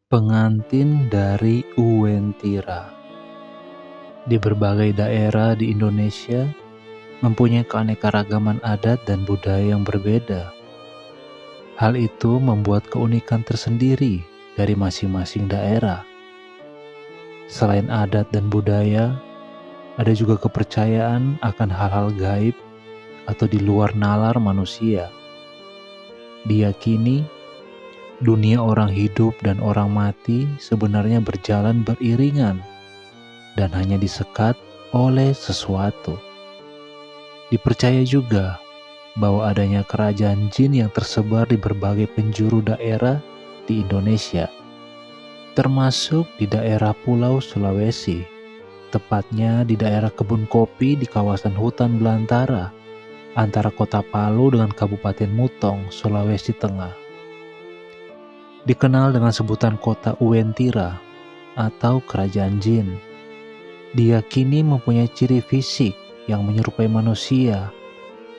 Pengantin dari Uwentira. Di berbagai daerah di Indonesia mempunyai keanekaragaman adat dan budaya yang berbeda. Hal itu membuat keunikan tersendiri dari masing-masing daerah. Selain adat dan budaya, ada juga kepercayaan akan hal-hal gaib atau di luar nalar manusia. Diyakini, dunia orang hidup dan orang mati sebenarnya berjalan beriringan dan hanya disekat oleh sesuatu. Dipercaya juga bahwa adanya kerajaan jin yang tersebar di berbagai penjuru daerah di Indonesia, termasuk di daerah Pulau Sulawesi, tepatnya di daerah kebun kopi di kawasan hutan belantara antara kota Palu dengan Kabupaten Mutong, Sulawesi Tengah. Dikenal dengan sebutan kota Uwentira atau kerajaan jin. Diyakini mempunyai ciri fisik yang menyerupai manusia.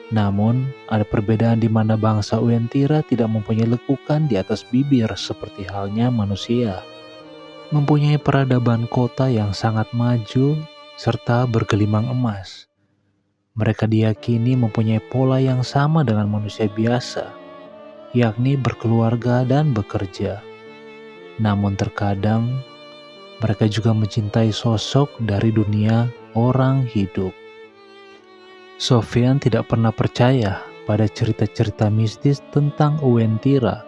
Namun, ada perbedaan di mana bangsa Uwentira tidak mempunyai lekukan di atas bibir seperti halnya manusia. Mempunyai peradaban kota yang sangat maju serta bergelimang emas. Mereka diyakini mempunyai pola yang sama dengan manusia biasa, yakni berkeluarga dan bekerja. Namun terkadang, mereka juga mencintai sosok dari dunia orang hidup. Sofyan tidak pernah percaya pada cerita-cerita mistis tentang Uwentira,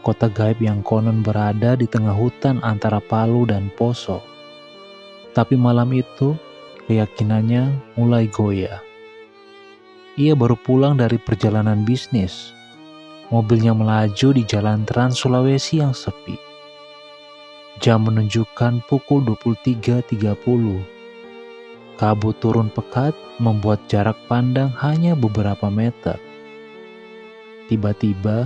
kota gaib yang konon berada di tengah hutan antara Palu dan Poso. Tapi malam itu, keyakinannya mulai goyah. Ia baru pulang dari perjalanan bisnis. Mobilnya melaju di jalan Trans Sulawesi yang sepi. Jam menunjukkan pukul 23.30. Kabut turun pekat membuat jarak pandang hanya beberapa meter. Tiba-tiba,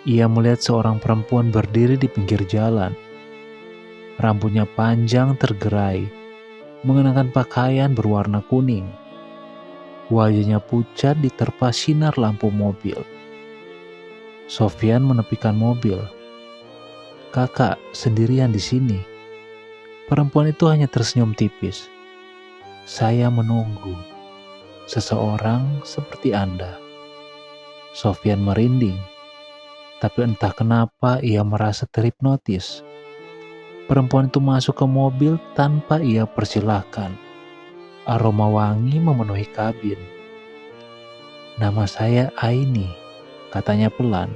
ia melihat seorang perempuan berdiri di pinggir jalan. Rambutnya panjang tergerai, mengenakan pakaian berwarna kuning. Wajahnya pucat diterpa sinar lampu mobil. Sofyan menepikan mobil. "Kakak sendirian di sini?" Perempuan itu hanya tersenyum tipis. "Saya menunggu seseorang seperti Anda." Sofyan merinding, tapi entah kenapa ia merasa terhipnotis. Perempuan itu masuk ke mobil tanpa ia persilahkan. Aroma wangi memenuhi kabin. "Nama saya Aini," katanya pelan.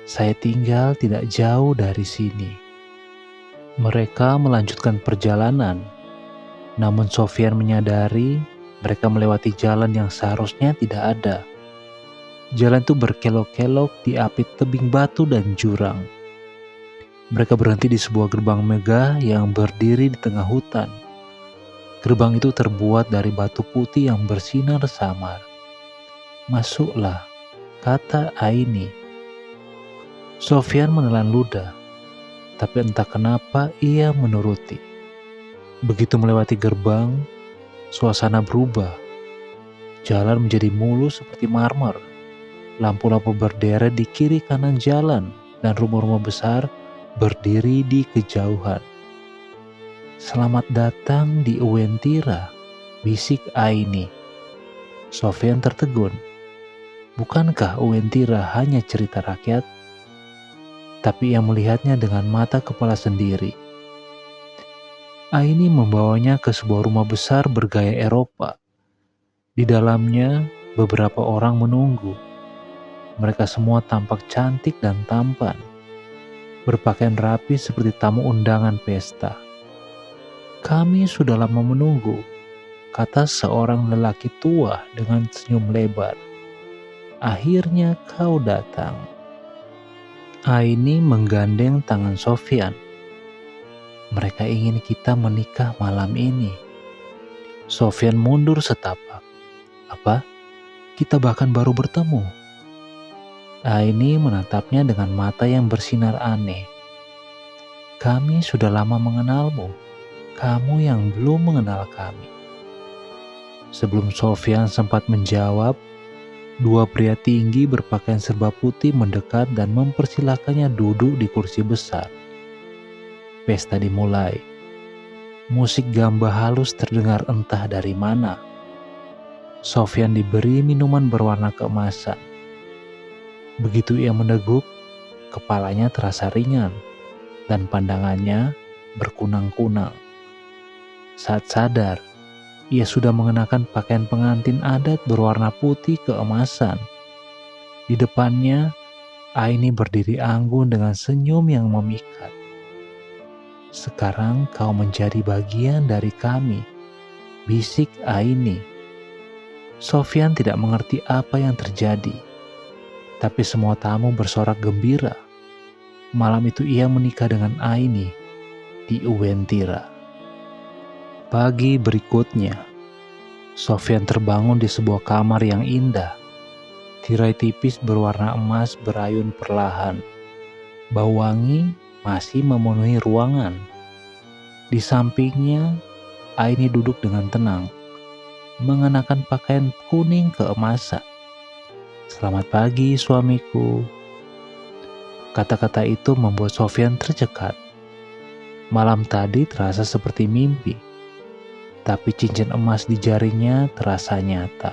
"Saya tinggal tidak jauh dari sini." Mereka melanjutkan perjalanan. Namun Sofyan menyadari mereka melewati jalan yang seharusnya tidak ada. Jalan itu berkelok-kelok diapit tebing batu dan jurang. Mereka berhenti di sebuah gerbang megah yang berdiri di tengah hutan. Gerbang itu terbuat dari batu putih yang bersinar samar. "Masuklah," kata Aini. Sofyan menelan ludah, tapi entah kenapa ia menuruti. Begitu melewati gerbang, suasana berubah. Jalan menjadi mulus seperti marmer. Lampu-lampu berderet di kiri kanan jalan dan rumah-rumah besar berdiri di kejauhan. "Selamat datang di Uwentira," bisik Aini. Sofyan tertegun. Bukankah Uwentira hanya cerita rakyat? Tapi ia melihatnya dengan mata kepala sendiri. Aini membawanya ke sebuah rumah besar bergaya Eropa. Di dalamnya, beberapa orang menunggu. Mereka semua tampak cantik dan tampan, berpakaian rapi seperti tamu undangan pesta. "Kami sudah lama menunggu," kata seorang lelaki tua dengan senyum lebar. "Akhirnya kau datang." Aini menggandeng tangan Sofyan. "Mereka ingin kita menikah malam ini." Sofyan mundur setapak. "Apa? Kita bahkan baru bertemu." Aini menatapnya dengan mata yang bersinar aneh. "Kami sudah lama mengenalmu. Kamu yang belum mengenal kami." Sebelum Sofyan sempat menjawab, dua pria tinggi berpakaian serba putih mendekat dan mempersilahkannya duduk di kursi besar. Pesta dimulai. Musik gamba halus terdengar entah dari mana. Sofyan diberi minuman berwarna keemasan. Begitu ia meneguk, kepalanya terasa ringan dan pandangannya berkunang-kunang. Saat sadar, ia sudah mengenakan pakaian pengantin adat berwarna putih keemasan. Di depannya, Aini berdiri anggun dengan senyum yang memikat. "Sekarang kau menjadi bagian dari kami," bisik Aini. Sofyan tidak mengerti apa yang terjadi, tapi semua tamu bersorak gembira. Malam itu ia menikah dengan Aini di Uwentira. Pagi berikutnya, Sofyan terbangun di sebuah kamar yang indah. Tirai tipis berwarna emas berayun perlahan. Bau wangi masih memenuhi ruangan. Di sampingnya, Aini duduk dengan tenang, mengenakan pakaian kuning keemasan. "Selamat pagi, suamiku." Kata-kata itu membuat Sofyan tercekat. Malam tadi terasa seperti mimpi, tapi cincin emas di jarinya terasa nyata.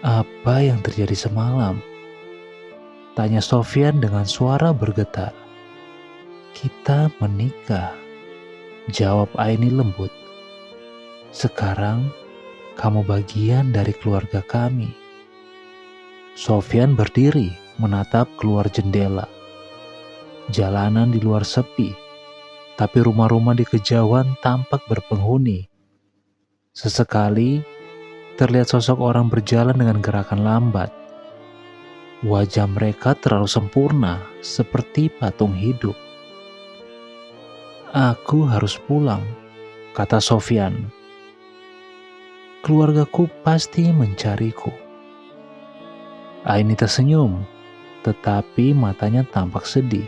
"Apa yang terjadi semalam?" tanya Sofyan dengan suara bergetar. "Kita menikah," jawab Aini lembut. "Sekarang kamu bagian dari keluarga kami." Sofyan berdiri menatap keluar jendela. Jalanan di luar sepi, tapi rumah-rumah di kejauhan tampak berpenghuni. Sesekali terlihat sosok orang berjalan dengan gerakan lambat. Wajah mereka terlalu sempurna, seperti patung hidup. "Aku harus pulang," kata Sofyan. "Keluargaku pasti mencariku." Aini tersenyum, tetapi matanya tampak sedih.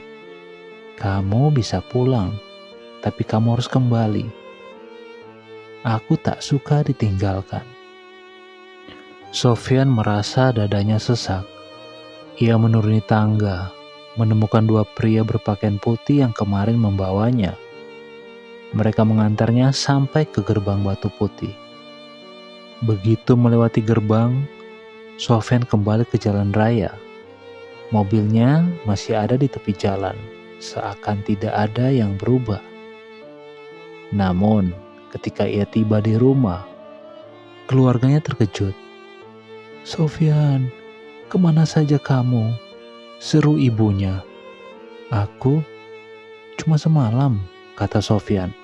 "Kamu bisa pulang, tapi kamu harus kembali. Aku tak suka ditinggalkan." Sofyan merasa dadanya sesak. Ia menuruni tangga, menemukan dua pria berpakaian putih yang kemarin membawanya. Mereka mengantarnya sampai ke gerbang batu putih. Begitu melewati gerbang, Sofyan kembali ke jalan raya. Mobilnya masih ada di tepi jalan, seakan tidak ada yang berubah. Namun, ketika ia tiba di rumah, keluarganya terkejut. "Sofyan, kemana saja kamu?" seru ibunya. "Aku cuma semalam," kata Sofyan.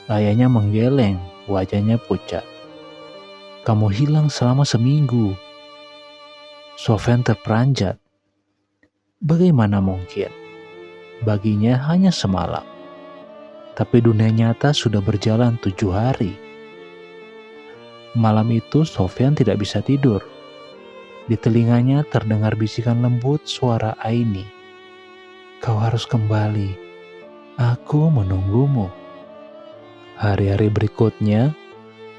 Ayahnya menggeleng, wajahnya pucat. "Kamu hilang selama seminggu." Sofyan terperanjat. Bagaimana mungkin? Baginya hanya semalam. Tapi dunia nyata sudah berjalan 7 hari. Malam itu Sofyan tidak bisa tidur. Di telinganya terdengar bisikan lembut suara Aini. "Kau harus kembali. Aku menunggumu." Hari-hari berikutnya,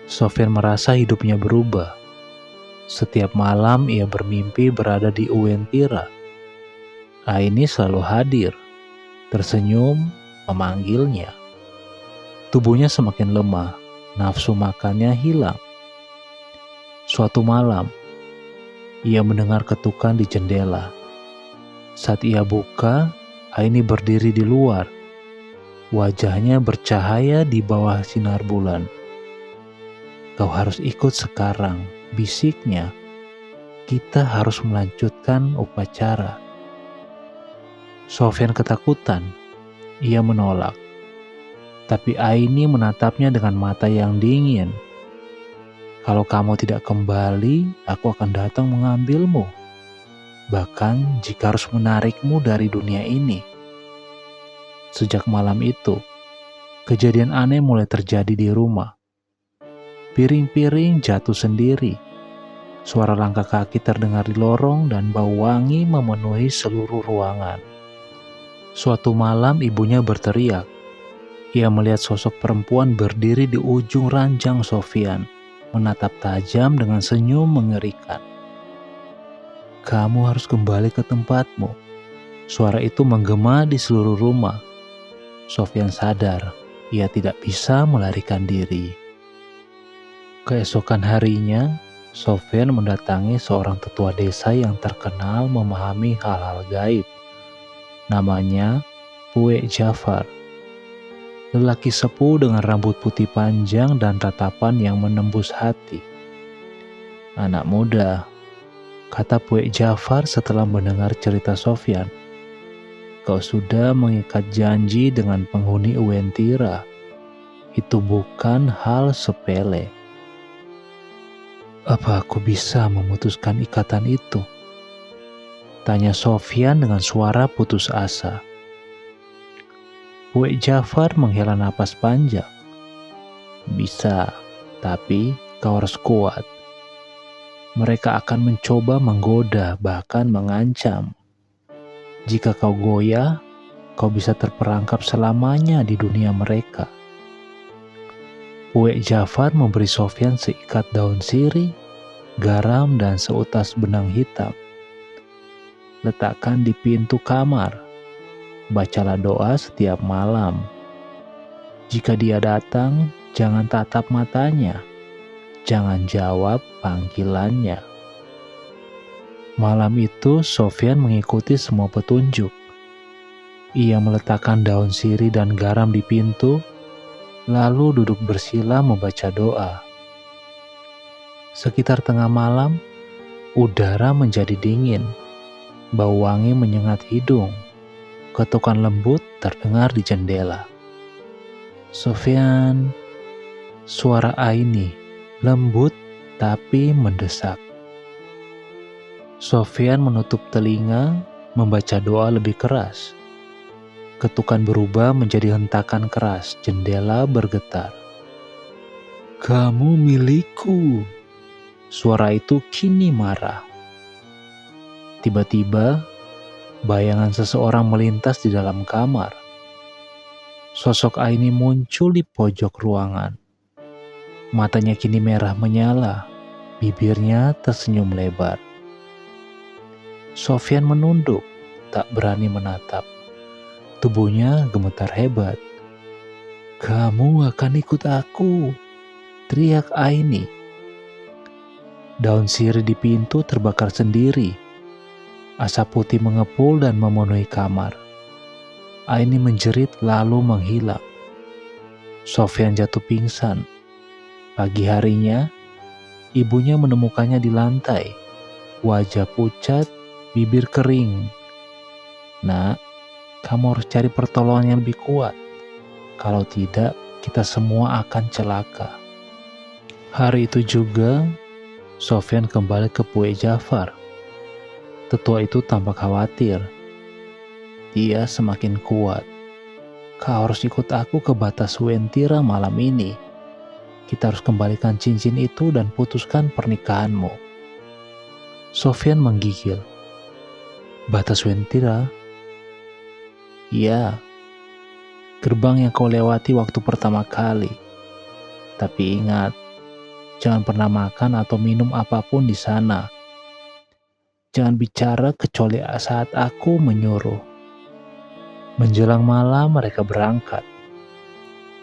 Sofyan merasa hidupnya berubah. Setiap malam ia bermimpi berada di Uwentira. Aini selalu hadir, tersenyum, memanggilnya. Tubuhnya semakin lemah, nafsu makannya hilang. Suatu malam, ia mendengar ketukan di jendela. Saat ia buka, Aini berdiri di luar. Wajahnya bercahaya di bawah sinar bulan. "Kau harus ikut sekarang," bisiknya. "Kita harus melanjutkan upacara." Sofyan ketakutan. Ia menolak. Tapi Aini menatapnya dengan mata yang dingin. "Kalau kamu tidak kembali, aku akan datang mengambilmu. Bahkan jika harus menarikmu dari dunia ini." Sejak malam itu, kejadian aneh mulai terjadi di rumah. Piring-piring jatuh sendiri. Suara langkah kaki terdengar di lorong dan bau wangi memenuhi seluruh ruangan. Suatu malam ibunya berteriak. Ia melihat sosok perempuan berdiri di ujung ranjang Sofyan, menatap tajam dengan senyum mengerikan. "Kamu harus kembali ke tempatmu." Suara itu menggema di seluruh rumah. Sofyan sadar ia tidak bisa melarikan diri. Keesokan harinya, Sofyan mendatangi seorang tetua desa yang terkenal memahami hal-hal gaib. Namanya Pue Jafar. Lelaki sepuh dengan rambut putih panjang dan tatapan yang menembus hati. "Anak muda," kata Pue Jafar setelah mendengar cerita Sofyan, "kau sudah mengikat janji dengan penghuni Uwentira. Itu bukan hal sepele." "Apa aku bisa memutuskan ikatan itu?" tanya Sofyan dengan suara putus asa. Pue Jafar menghela napas panjang. "Bisa, tapi kau harus kuat. Mereka akan mencoba menggoda, bahkan mengancam. Jika kau goyah, kau bisa terperangkap selamanya di dunia mereka." Pue Jafar memberi Sofyan seikat daun sirih, garam, dan seutas benang hitam. "Letakkan di pintu kamar. Bacalah doa setiap malam. Jika dia datang, jangan tatap matanya. Jangan jawab panggilannya." Malam itu Sofyan mengikuti semua petunjuk. Ia meletakkan daun sirih dan garam di pintu, lalu duduk bersila membaca doa. Sekitar tengah malam, udara menjadi dingin. Bau wangi menyengat hidung. Ketukan lembut terdengar di jendela. "Sofyan," suara Aini, lembut tapi mendesak. Sofyan menutup telinga, membaca doa lebih keras. Ketukan berubah menjadi hentakan keras, jendela bergetar. "Kamu milikku," suara itu kini marah. Tiba-tiba, bayangan seseorang melintas di dalam kamar. Sosok Aini muncul di pojok ruangan. Matanya kini merah menyala, bibirnya tersenyum lebar. Sofyan menunduk, tak berani menatap. Tubuhnya gemetar hebat. "Kamu akan ikut aku," teriak Aini. Daun sirih di pintu terbakar sendiri. Asap putih mengepul dan memenuhi kamar. Aini menjerit lalu menghilang. Sofyan jatuh pingsan. Pagi harinya, ibunya menemukannya di lantai. Wajah pucat, bibir kering. "Nak, kamu harus cari pertolongan yang lebih kuat. Kalau tidak, kita semua akan celaka." Hari itu juga, Sofyan kembali ke Pue Jafar. Tetua itu tampak khawatir. "Dia semakin kuat. Kau harus ikut aku ke batas Uwentira malam ini. Kita harus kembalikan cincin itu dan putuskan pernikahanmu." Sofyan menggigil. "Batas Uwentira?" "Iya, gerbang yang kau lewati waktu pertama kali. Tapi ingat, jangan pernah makan atau minum apapun di sana. Jangan bicara kecuali saat aku menyuruh." Menjelang malam mereka berangkat.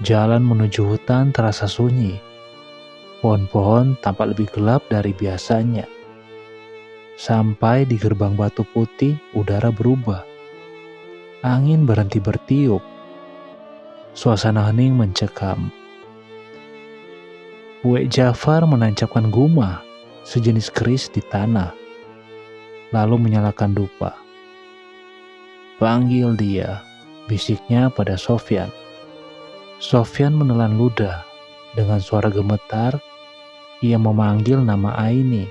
Jalan menuju hutan terasa sunyi. Pohon-pohon tampak lebih gelap dari biasanya. Sampai di gerbang batu putih, udara berubah. Angin berhenti bertiup. Suasana hening mencekam. Pue Jafar menancapkan gumah, sejenis keris di tanah, lalu menyalakan dupa. "Panggil dia," bisiknya pada Sofyan. Sofyan menelan ludah. Dengan suara gemetar, ia memanggil nama Aini.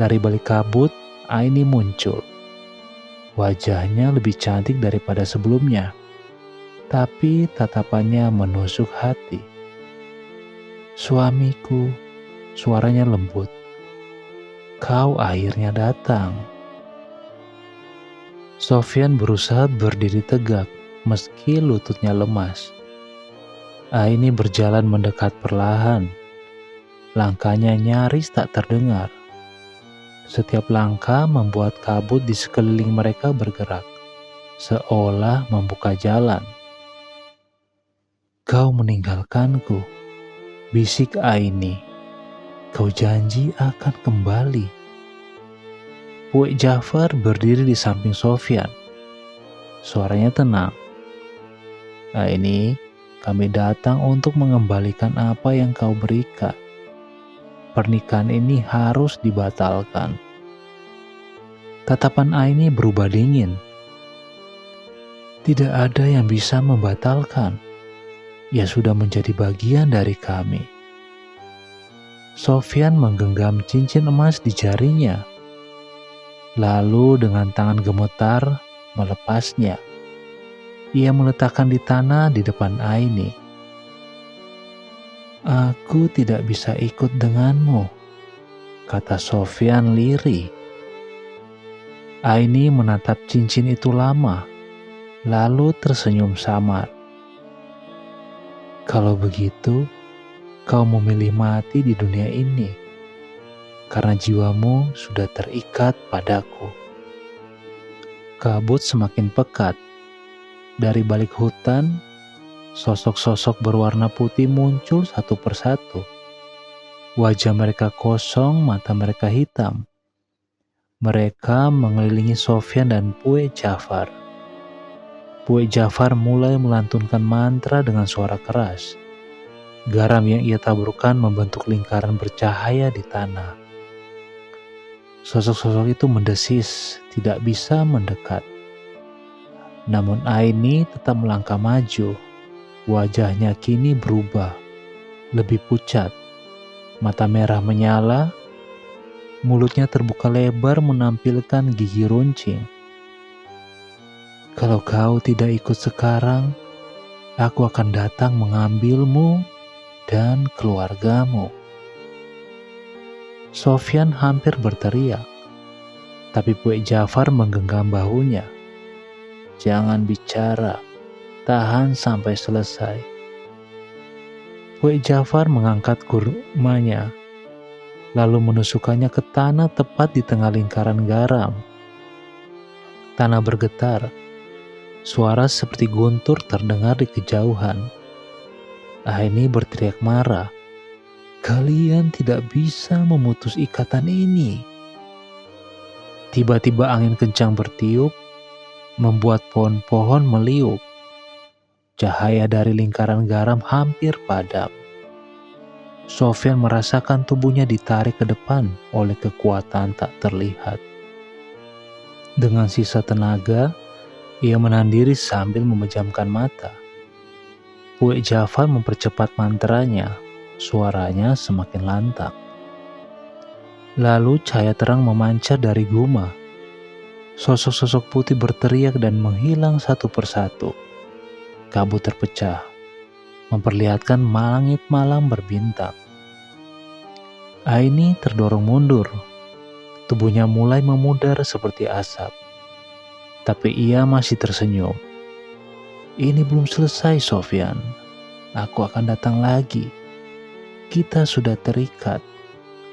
Dari balik kabut, Aini muncul. Wajahnya lebih cantik daripada sebelumnya, tapi tatapannya menusuk hati. "Suamiku," suaranya lembut. "Kau akhirnya datang." Sofyan berusaha berdiri tegak meski lututnya lemas. Aini berjalan mendekat perlahan. Langkahnya nyaris tak terdengar. Setiap langkah membuat kabut di sekeliling mereka bergerak, seolah membuka jalan. Kau meninggalkanku, bisik Aini. Kau janji akan kembali. Puek Jafar berdiri di samping Sofyan. Suaranya tenang. Aini, kami datang untuk mengembalikan apa yang kau berikan. Pernikahan ini harus dibatalkan. Tatapan Aini berubah dingin. Tidak ada yang bisa membatalkan. Ia sudah menjadi bagian dari kami. Sofyan menggenggam cincin emas di jarinya. Lalu dengan tangan gemetar melepasnya. Ia meletakkan di tanah di depan Aini. Aku tidak bisa ikut denganmu, kata Sofyan lirih. Aini menatap cincin itu lama, lalu tersenyum samar. Kalau begitu, kau memilih mati di dunia ini, karena jiwamu sudah terikat padaku. Kabut semakin pekat. Dari balik hutan, sosok-sosok berwarna putih muncul satu persatu. Wajah mereka kosong, mata mereka hitam. Mereka mengelilingi Sofyan dan Puek Jafar. Puek Jafar mulai melantunkan mantra dengan suara keras. Garam yang ia taburkan membentuk lingkaran bercahaya di tanah. Sosok-sosok itu mendesis, tidak bisa mendekat. Namun Aini tetap melangkah maju. Wajahnya kini berubah, lebih pucat. Mata merah menyala, mulutnya terbuka lebar menampilkan gigi runcing. Kalau kau tidak ikut sekarang, aku akan datang mengambilmu dan keluargamu. Sofyan hampir berteriak, tapi Puek Jafar menggenggam bahunya. Jangan bicara, tahan sampai selesai. Puek Jafar mengangkat kurmanya, lalu menusukkannya ke tanah tepat di tengah lingkaran garam. Tanah bergetar, suara seperti guntur terdengar di kejauhan. Aini berteriak marah. Kalian tidak bisa memutus ikatan ini. Tiba-tiba angin kencang bertiup, membuat pohon-pohon meliuk. Cahaya dari lingkaran garam hampir padam. Sofyan merasakan tubuhnya ditarik ke depan oleh kekuatan tak terlihat. Dengan sisa tenaga, ia menahan diri sambil memejamkan mata. Puek Jafar mempercepat mantranya, suaranya semakin lantang. Lalu cahaya terang memancar dari guma. Sosok-sosok putih berteriak dan menghilang satu persatu. Kabut terpecah, memperlihatkan langit malam berbintang. Aini terdorong mundur. Tubuhnya mulai memudar seperti asap. Tapi ia masih tersenyum. Ini belum selesai, Sofyan. Aku akan datang lagi. Kita sudah terikat.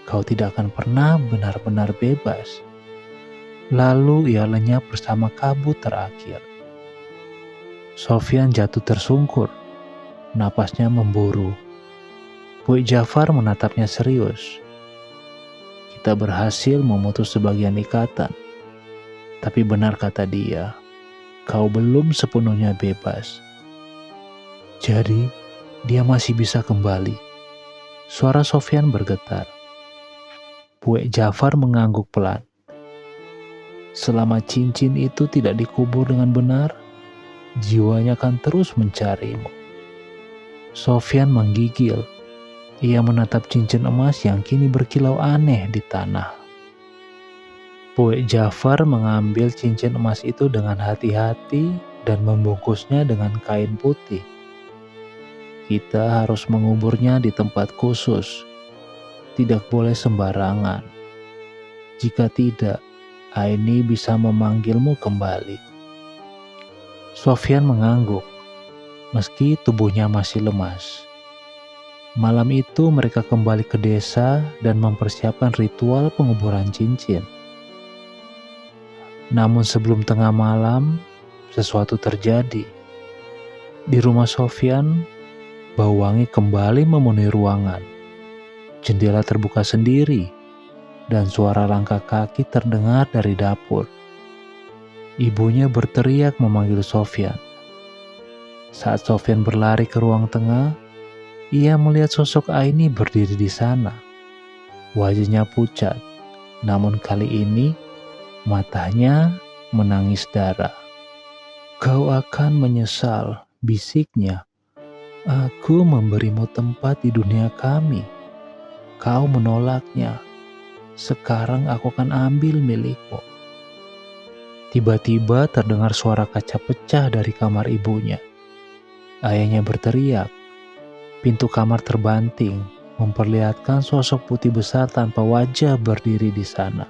Kau tidak akan pernah benar-benar bebas. Lalu ia lenyap bersama kabut terakhir. Sofyan jatuh tersungkur. Napasnya memburu. Puek Jafar menatapnya serius. Kita berhasil memutus sebagian ikatan. Tapi benar kata dia, kau belum sepenuhnya bebas. Jadi, dia masih bisa kembali. Suara Sofyan bergetar. Puek Jafar mengangguk pelan. Selama cincin itu tidak dikubur dengan benar, jiwanya akan terus mencarimu. Sofyan menggigil. Ia menatap cincin emas yang kini berkilau aneh di tanah. Puek Jafar mengambil cincin emas itu dengan hati-hati dan membungkusnya dengan kain putih. Kita harus menguburnya di tempat khusus. Tidak boleh sembarangan. Jika tidak, Aini bisa memanggilmu kembali. Sofyan mengangguk, meski tubuhnya masih lemas. Malam itu mereka kembali ke desa dan mempersiapkan ritual penguburan cincin. Namun sebelum tengah malam, sesuatu terjadi. Di rumah Sofyan, Bau wangi kembali memenuhi ruangan. Jendela terbuka sendiri, dan suara langkah kaki terdengar dari dapur. Ibunya berteriak memanggil Sofyan. Saat Sofyan berlari ke ruang tengah, ia melihat sosok Aini berdiri di sana. Wajahnya pucat, namun kali ini matanya menangis darah. "Kau akan menyesal," bisiknya. "Aku memberimu tempat di dunia kami. Kau menolaknya. Sekarang aku akan ambil milikmu." Tiba-tiba terdengar suara kaca pecah dari kamar ibunya. Ayahnya berteriak. Pintu kamar terbanting, memperlihatkan sosok putih besar tanpa wajah berdiri di sana.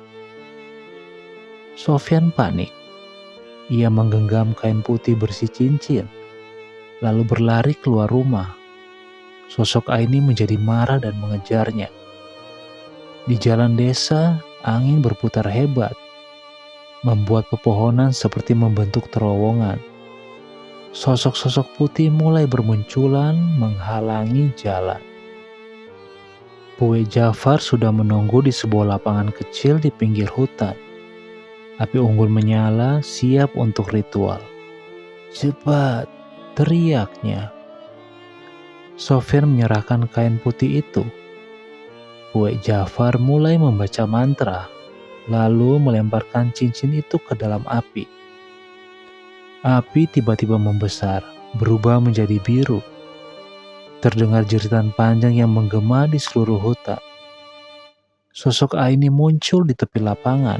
Sofyan panik. Ia menggenggam kain putih bersih cincin, lalu berlari keluar rumah. Sosok Aini menjadi marah dan mengejarnya. Di jalan desa, angin berputar hebat, membuat pepohonan seperti membentuk terowongan. Sosok-sosok putih mulai bermunculan menghalangi jalan. Pue Jafar sudah menunggu di sebuah lapangan kecil di pinggir hutan. Api unggun menyala, siap untuk ritual. "Cepat!" teriaknya. Sofyan menyerahkan kain putih itu. Pue Jafar mulai membaca mantra, lalu melemparkan cincin itu ke dalam api. Api tiba-tiba membesar, berubah menjadi biru. Terdengar jeritan panjang yang menggema di seluruh hutan. Sosok Aini muncul di tepi lapangan.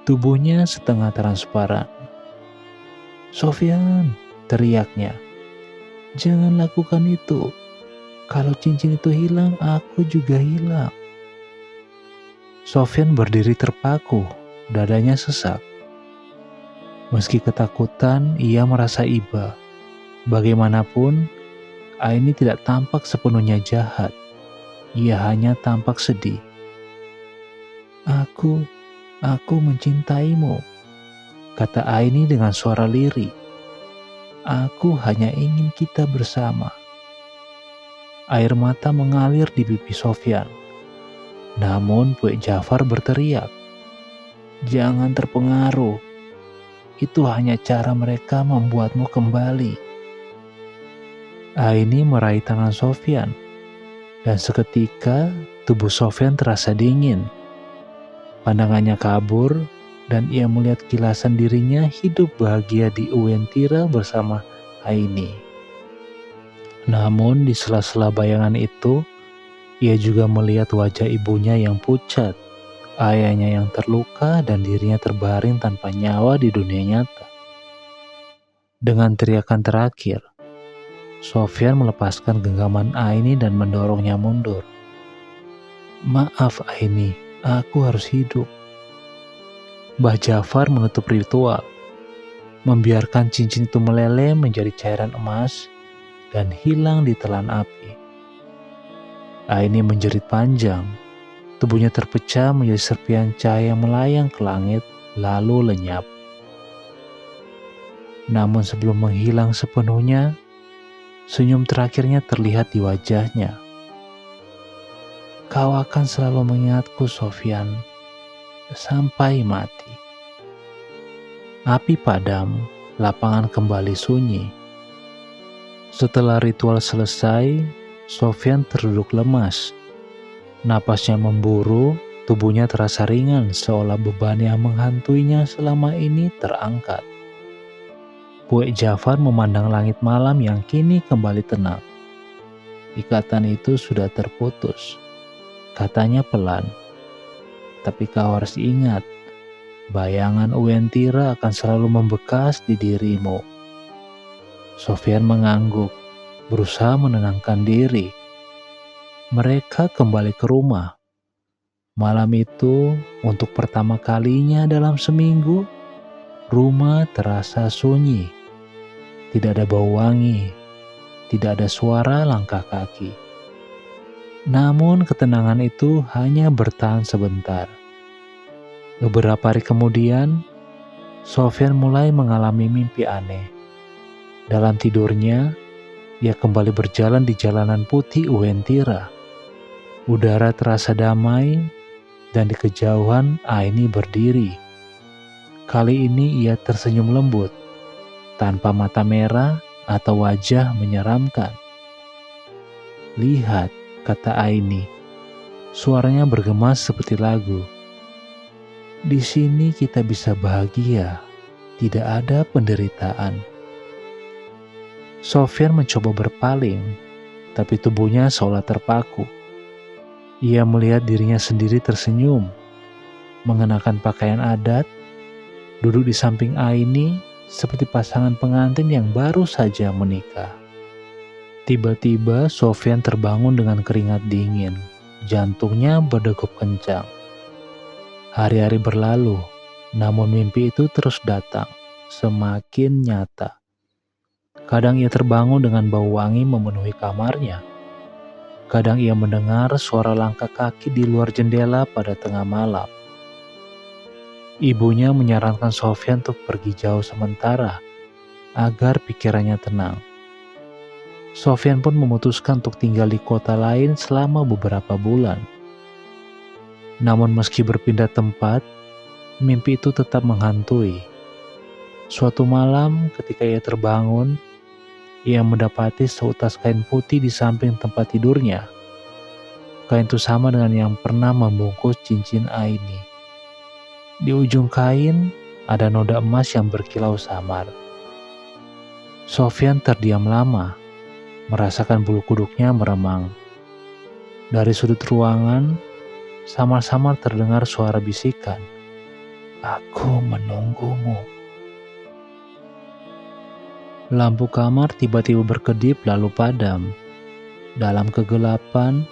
Tubuhnya setengah transparan. "Sofyan!" teriaknya. "Jangan lakukan itu. Kalau cincin itu hilang, aku juga hilang." Sofyan berdiri terpaku, dadanya sesak. Meski ketakutan, ia merasa iba. Bagaimanapun, Aini tidak tampak sepenuhnya jahat. Ia hanya tampak sedih. Aku mencintaimu," kata Aini dengan suara lirih. "Aku hanya ingin kita bersama." Air mata mengalir di pipi Sofyan. Namun Pue Jafar berteriak, "Jangan terpengaruh. Itu hanya cara mereka membuatmu kembali." Aini meraih tangan Sofyan, dan seketika tubuh Sofyan terasa dingin. Pandangannya kabur, dan ia melihat kilasan dirinya hidup bahagia di Uwentira bersama Aini. Namun di sela-sela bayangan itu, ia juga melihat wajah ibunya yang pucat, ayahnya yang terluka, dan dirinya terbaring tanpa nyawa di dunia nyata. Dengan teriakan terakhir, Sofyan melepaskan genggaman Aini dan mendorongnya mundur. "Maaf Aini, aku harus hidup." Mbah Jafar menutup ritual, membiarkan cincin itu meleleh menjadi cairan emas dan hilang di telan api. Aini menjerit panjang, tubuhnya terpecah menjadi serpihan cahaya yang melayang ke langit, lalu lenyap. Namun sebelum menghilang sepenuhnya, senyum terakhirnya terlihat di wajahnya. "Kau akan selalu mengingatku, Sofyan, sampai mati." Api padam, lapangan kembali sunyi. Setelah ritual selesai, Sofyan terduduk lemas. Napasnya memburu, tubuhnya terasa ringan seolah beban yang menghantuinya selama ini terangkat. Pue Jafar memandang langit malam yang kini kembali tenang. "Ikatan itu sudah terputus," katanya pelan. "Tapi kau harus ingat, bayangan Uwentira akan selalu membekas di dirimu." Sofyan mengangguk, berusaha menenangkan diri. Mereka kembali ke rumah. Malam itu, untuk pertama kalinya dalam seminggu, rumah terasa sunyi. Tidak ada bau wangi, tidak ada suara langkah kaki. Namun ketenangan itu hanya bertahan sebentar. Beberapa hari kemudian, Sofyan mulai mengalami mimpi aneh. Dalam tidurnya, Ia kembali berjalan di jalanan putih Uentira. Udara terasa damai, dan di kejauhan Aini berdiri. Kali ini ia tersenyum lembut, tanpa mata merah atau wajah menyeramkan. "Lihat," kata Aini. Suaranya bergema seperti lagu. "Di sini kita bisa bahagia, tidak ada penderitaan." Sofyan mencoba berpaling, tapi tubuhnya seolah terpaku. Ia melihat dirinya sendiri tersenyum, mengenakan pakaian adat, duduk di samping Aini seperti pasangan pengantin yang baru saja menikah. Tiba-tiba Sofyan terbangun dengan keringat dingin, jantungnya berdegup kencang. Hari-hari berlalu, namun mimpi itu terus datang, semakin nyata. Kadang ia terbangun dengan bau wangi memenuhi kamarnya. Kadang ia mendengar suara langkah kaki di luar jendela pada tengah malam. Ibunya menyarankan Sofyan untuk pergi jauh sementara, agar pikirannya tenang. Sofyan pun memutuskan untuk tinggal di kota lain selama beberapa bulan. Namun meski berpindah tempat, mimpi itu tetap menghantui. Suatu malam ketika ia terbangun, ia mendapati seutas kain putih di samping tempat tidurnya. Kain itu sama dengan yang pernah membungkus cincin Aini. Di ujung kain ada noda emas yang berkilau samar. Sofyan terdiam lama, merasakan bulu kuduknya meremang. Dari sudut ruangan, samar-samar terdengar suara bisikan. "Aku menunggumu." Lampu kamar tiba-tiba berkedip lalu padam. Dalam kegelapan,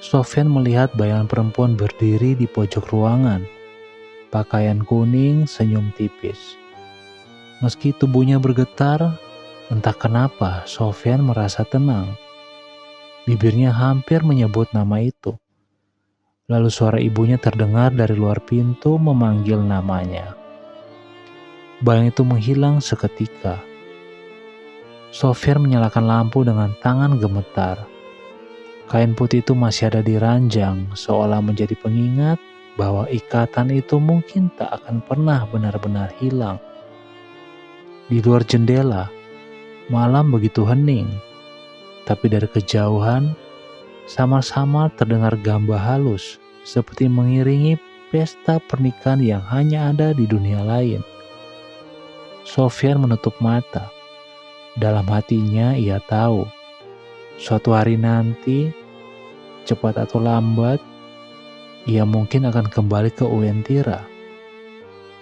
Sofyan melihat bayangan perempuan berdiri di pojok ruangan. Pakaian kuning, senyum tipis. Meski tubuhnya bergetar, entah kenapa Sofyan merasa tenang. Bibirnya hampir menyebut nama itu. Lalu suara ibunya terdengar dari luar pintu memanggil namanya. Bayang itu menghilang seketika. Sofyan menyalakan lampu dengan tangan gemetar. Kain putih itu masih ada di ranjang, seolah menjadi pengingat bahwa ikatan itu mungkin tak akan pernah benar-benar hilang. Di luar jendela, malam begitu hening, tapi dari kejauhan, samar-samar terdengar gamba halus, seperti mengiringi pesta pernikahan yang hanya ada di dunia lain. Sofyan menutup mata. Dalam hatinya ia tahu, suatu hari nanti, cepat atau lambat, ia mungkin akan kembali ke Uentira.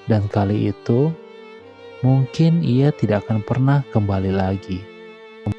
Dan kali itu, mungkin ia tidak akan pernah kembali lagi.